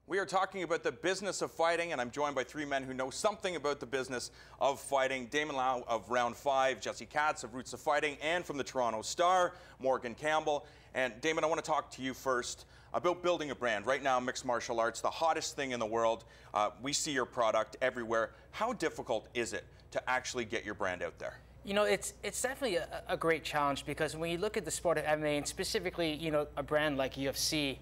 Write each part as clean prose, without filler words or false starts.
We are talking about the business of fighting, and I'm joined by three men who know something about the business of fighting. Damon Lau of Round 5, Jesse Katz of Roots of Fighting, and from the Toronto Star, Morgan Campbell. And Damon, I want to talk to you first about building a brand. Right now, mixed martial arts, the hottest thing in the world. We see your product everywhere. How difficult is it to actually get your brand out there? You know, it's definitely a great challenge, because when you look at the sport of MMA, and specifically, you know, a brand like UFC,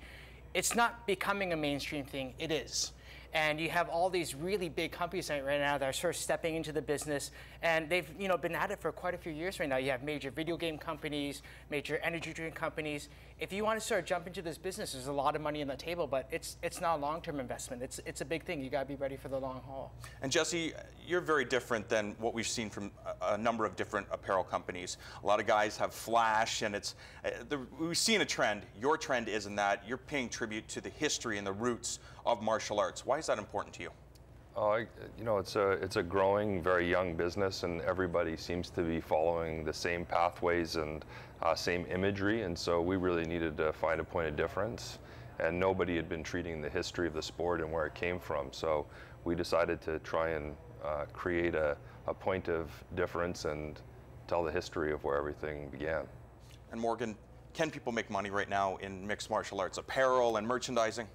it's not becoming a mainstream thing, it is. And you have all these really big companies right now that are sort of stepping into the business, and they've, you know, been at it for quite a few years right now. You have major video game companies, major energy drink companies. If you want to sort of jump into this business, there's a lot of money on the table, but it's not a long-term investment. It's a big thing. You got to be ready for the long haul. And Jesse, you're very different than what we've seen from a number of different apparel companies. A lot of guys have flash, and we've seen a trend. Your trend isn't that. You're paying tribute to the history and the roots of martial arts. Why is that important to you? You know, it's a growing, very young business, and everybody seems to be following the same pathways and same imagery, and so we really needed to find a point of difference, and nobody had been treating the history of the sport and where it came from, so we decided to try and create a point of difference and tell the history of where everything began. And Morgan, can people make money right now in mixed martial arts apparel and merchandising?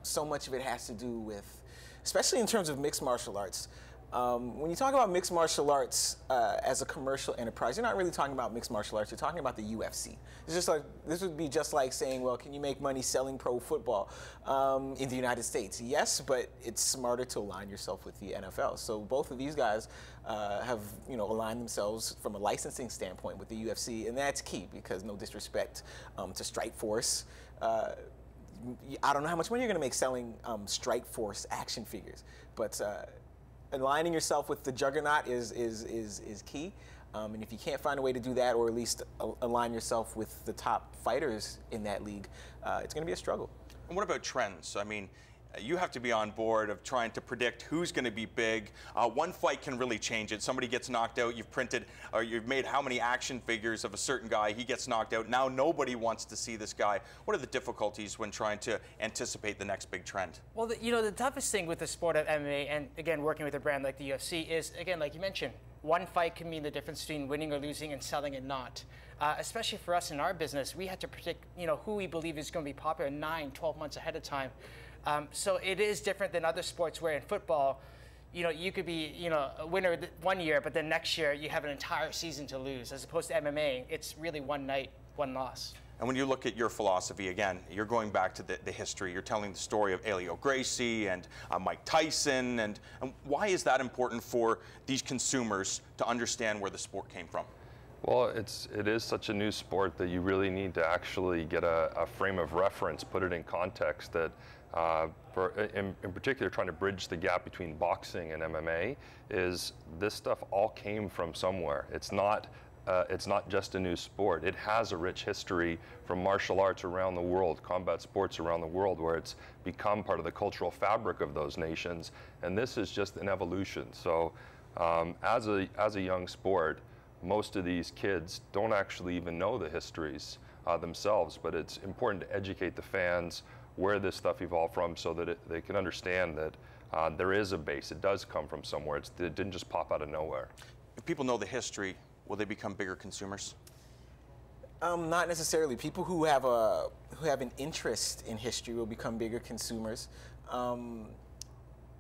So much of it has to do with, especially in terms of mixed martial arts. When you talk about mixed martial arts as a commercial enterprise, you're not really talking about mixed martial arts, you're talking about the UFC. It's just like, this would be just like saying, well, can you make money selling pro football in the United States? Yes, but it's smarter to align yourself with the NFL. So both of these guys have, you know, aligned themselves from a licensing standpoint with the UFC, and that's key, because no disrespect to Strikeforce, I don't know how much money you're going to make selling Strikeforce action figures, but aligning yourself with the juggernaut is key. And if you can't find a way to do that, or at least align yourself with the top fighters in that league, it's going to be a struggle. And what about trends? I mean, you have to be on board of trying to predict who's going to be big. One fight can really change it. Somebody gets knocked out, you've printed, or you've made how many action figures of a certain guy, he gets knocked out. Now nobody wants to see this guy. What are the difficulties when trying to anticipate the next big trend? Well, you know, the toughest thing with the sport of MMA, and again, working with a brand like the UFC, is, again, like you mentioned, one fight can mean the difference between winning or losing and selling and not. Especially for us in our business, we had to predict, you know, who we believe is going to be popular 9, 12 months ahead of time. So it is different than other sports, where in football, you know, you could be, you know, a winner one year, but then next year you have an entire season to lose. As opposed to MMA, it's really one night, one loss. And when you look at your philosophy, again, you're going back to the history. You're telling the story of Elio Gracie and Mike Tyson. And why is that important for these consumers to understand where the sport came from? Well, it is such a new sport that you really need to actually get a frame of reference, put it in context, that in particular, trying to bridge the gap between boxing and MMA, is this stuff all came from somewhere. It's not just a new sport. It has a rich history from martial arts around the world, combat sports around the world, where it's become part of the cultural fabric of those nations, and this is just an evolution. So as a young sport, most of these kids don't actually even know the histories themselves, but it's important to educate the fans where this stuff evolved from, so that they can understand that there is a base. It does come from somewhere. It didn't just pop out of nowhere. If people know the history, will they become bigger consumers? Not necessarily. People who have an interest in history will become bigger consumers. And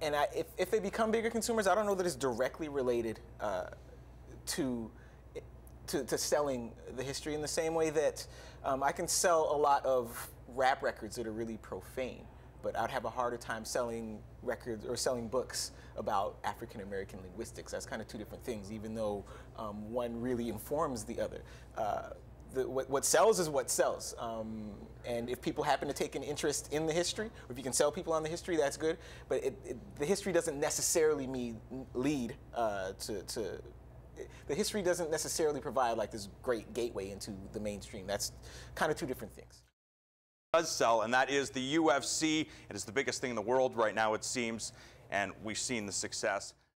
if they become bigger consumers, I don't know that it's directly related to selling the history, in the same way that I can sell a lot of rap records that are really profane, but I'd have a harder time selling records or selling books about African American linguistics. That's kind of two different things, even though one really informs the other. What sells is what sells. And if people happen to take an interest in the history, or if you can sell people on the history, that's good. But the history doesn't necessarily lead to the history doesn't necessarily provide like this great gateway into the mainstream. That's kind of two different things. Does sell, and that is the UFC. It is the biggest thing in the world right now, it seems, and we've seen the success.